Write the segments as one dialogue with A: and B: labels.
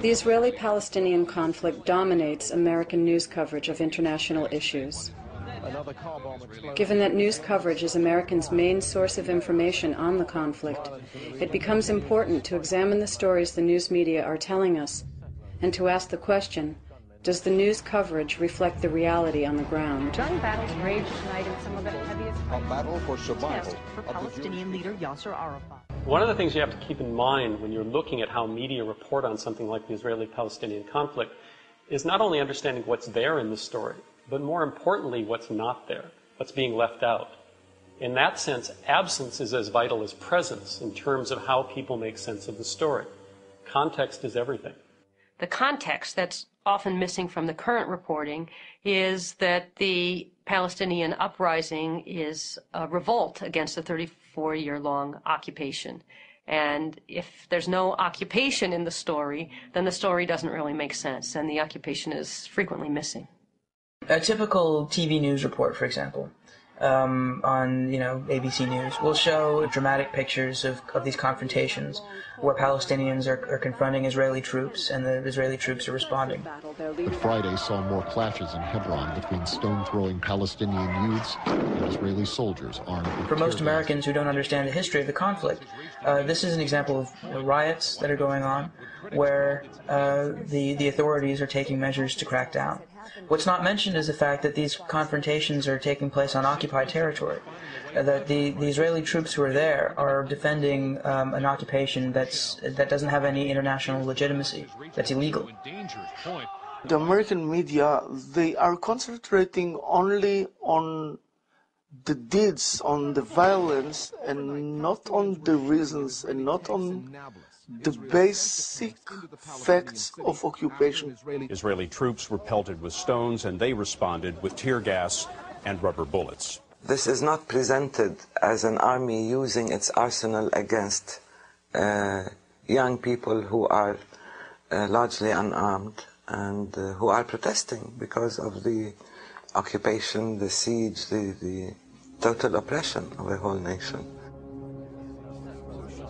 A: The Israeli-Palestinian conflict dominates American news coverage of international issues. Given that news coverage is Americans' main source of information on the conflict, it becomes important to examine the stories the news media are telling us and to ask the question, does the news coverage reflect the reality on the ground?
B: Gun battles rage tonight in some of the heaviest
C: battle for survival
B: for Palestinian leader Yasser Arafat.
D: One of the things you have to keep in mind when you're looking at how media report on something like the Israeli-Palestinian conflict is not only understanding what's there in the story, but more importantly, what's not there, what's being left out. In that sense, absence is as vital as presence in terms of how people make sense of the story. Context is everything.
E: The context that's often missing from the current reporting is that the Palestinian uprising is a revolt against a 34-year-long occupation. And if there's no occupation in the story, then the story doesn't really make sense, and the occupation is frequently missing.
F: A typical TV news report, for example, on ABC News, will show dramatic pictures of these confrontations where Palestinians are confronting Israeli troops and the Israeli troops are responding.
C: But Friday saw more clashes in Hebron between stone-throwing Palestinian youths and Israeli soldiers armed with
F: For most
C: tear
F: Americans
C: gas.
F: who don't understand the history of the conflict, this is an example of riots that are going on where the authorities are taking measures to crack down. What's not mentioned is the fact that these confrontations are taking place on occupied territory, that the Israeli troops who are there are defending an occupation that doesn't have any international legitimacy, that's illegal.
G: The American media, they are concentrating only on the deeds, on the violence, and not on the reasons, and not on the basic facts of occupation.
H: Israeli troops were pelted with stones, and they responded with tear gas and rubber bullets.
I: This is not presented as an army using its arsenal against young people who are largely unarmed and who are protesting because of the occupation, the siege, the total oppression of a whole nation.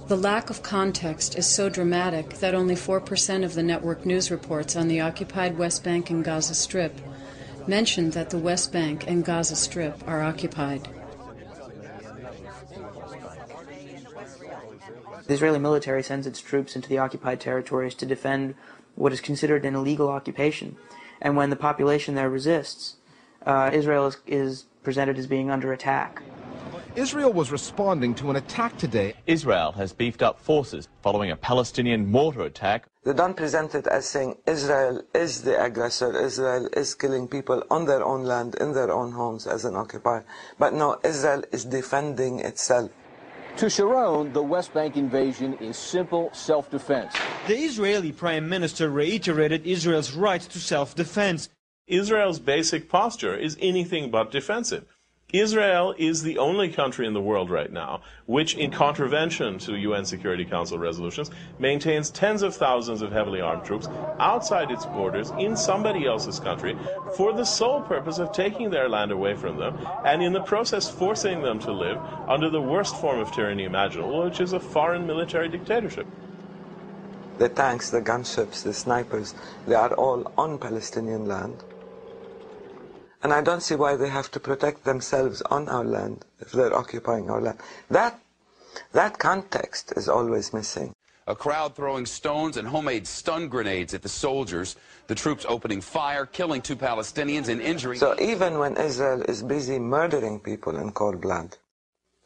A: The lack of context is so dramatic that only 4% of the network news reports on the occupied West Bank and Gaza Strip mention that the West Bank and Gaza Strip are occupied.
F: The Israeli military sends its troops into the occupied territories to defend what is considered an illegal occupation. And when the population there resists, Israel is presented as being under attack.
J: Israel was responding to an attack today.
K: Israel has beefed up forces following a Palestinian mortar attack.
I: They don't present it as saying Israel is the aggressor, Israel is killing people on their own land, in their own homes as an occupier. But no, Israel is defending itself.
L: To Sharon, the West Bank invasion is simple self-defense.
M: The Israeli Prime Minister reiterated Israel's right to self-defense.
N: Israel's basic posture is anything but defensive. Israel is the only country in the world right now which, in contravention to UN Security Council resolutions, maintains tens of thousands of heavily armed troops outside its borders in somebody else's country for the sole purpose of taking their land away from them and in the process forcing them to live under the worst form of tyranny imaginable, which is a foreign military dictatorship.
I: The tanks, the gunships, the snipers, they are all on Palestinian land. And I don't see why they have to protect themselves on our land if they're occupying our land. That context is always missing.
O: A crowd throwing stones and homemade stun grenades at the soldiers. The troops opening fire, killing 2 Palestinians and injuring...
I: So even when Israel is busy murdering people in cold blood,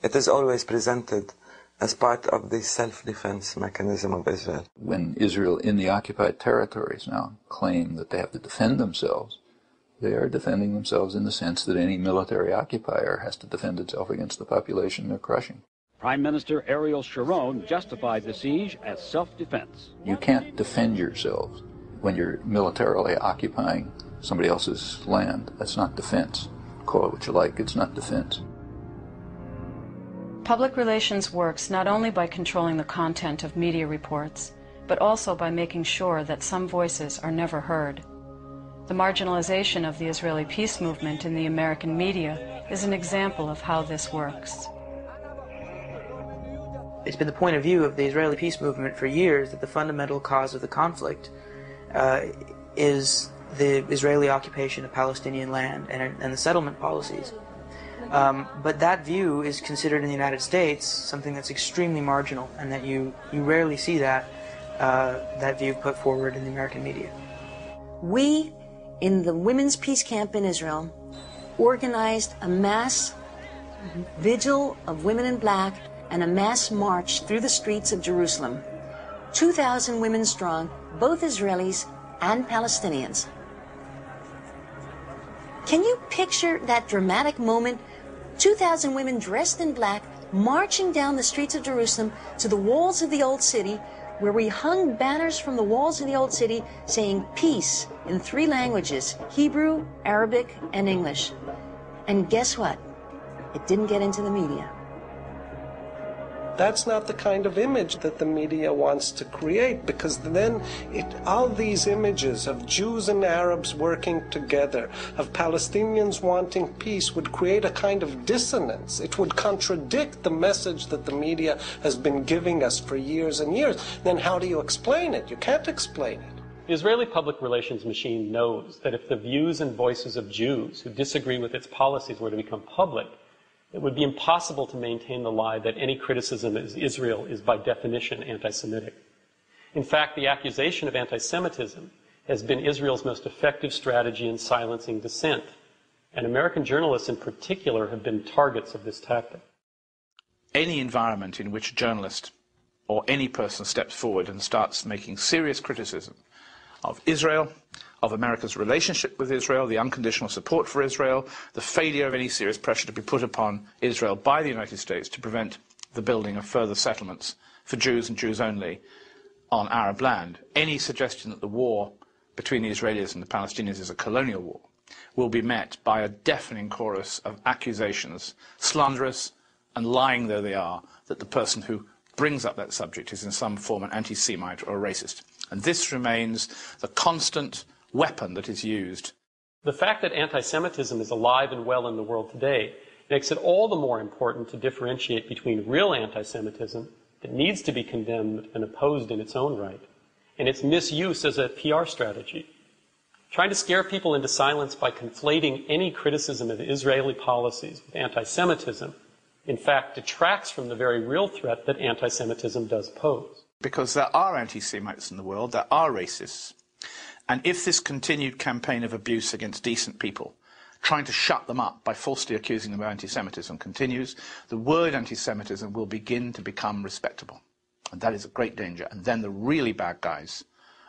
I: it is always presented as part of the self-defense mechanism of Israel.
P: When Israel in the occupied territories now claim that they have to defend themselves, they are defending themselves in the sense that any military occupier has to defend itself against the population they're crushing.
L: Prime Minister Ariel Sharon justified the siege as self-defense.
P: You can't defend yourselves when you're militarily occupying somebody else's land. That's not defense. Call it what you like, it's not defense.
A: Public relations works not only by controlling the content of media reports, but also by making sure that some voices are never heard. The marginalization of the Israeli peace movement in the American media is an example of how this works.
F: It's been the point of view of the Israeli peace movement for years that the fundamental cause of the conflict is the Israeli occupation of Palestinian land and the settlement policies. But that view is considered in the United States something that's extremely marginal, and that you rarely see that view put forward in the American media.
Q: We, in the Women's Peace Camp in Israel, organized a mass vigil of women in black and a mass march through the streets of Jerusalem. 2,000 women strong, both Israelis and Palestinians. Can you picture that dramatic moment? 2,000 women dressed in black marching down the streets of Jerusalem to the walls of the Old City, where we hung banners from the walls of the Old City saying peace in 3 languages, Hebrew, Arabic, and English. And guess what? It didn't get into the media.
R: That's not the kind of image that the media wants to create, because then all these images of Jews and Arabs working together, of Palestinians wanting peace, would create a kind of dissonance. It would contradict the message that the media has been giving us for years and years. Then how do you explain it? You can't explain it.
D: The Israeli public relations machine knows that if the views and voices of Jews who disagree with its policies were to become public, it would be impossible to maintain the lie that any criticism of Israel is by definition anti-Semitic. In fact, the accusation of anti-Semitism has been Israel's most effective strategy in silencing dissent, and American journalists in particular have been targets of this tactic.
S: Any environment in which a journalist or any person steps forward and starts making serious criticism of Israel, of America's relationship with Israel, the unconditional support for Israel, the failure of any serious pressure to be put upon Israel by the United States to prevent the building of further settlements for Jews and Jews only on Arab land. Any suggestion that the war between the Israelis and the Palestinians is a colonial war will be met by a deafening chorus of accusations, slanderous and lying though they are, that the person who brings up that subject is in some form an anti-Semite or a racist. And this remains the constant weapon that is used.
D: The fact that anti-Semitism is alive and well in the world today makes it all the more important to differentiate between real anti-Semitism that needs to be condemned and opposed in its own right, and its misuse as a PR strategy. Trying to scare people into silence by conflating any criticism of Israeli policies with anti-Semitism, in fact, detracts from the very real threat that anti-Semitism does pose.
S: Because there are anti-Semites in the world, there are racists. And if this continued campaign of abuse against decent people, trying to shut them up by falsely accusing them of anti-Semitism continues, the word anti-Semitism will begin to become respectable. And that is a great danger. And then the really bad guys,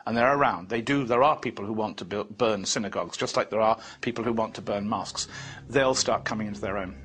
S: and they're around, there are people who want to burn synagogues, just like there are people who want to burn mosques. They'll start coming into their own.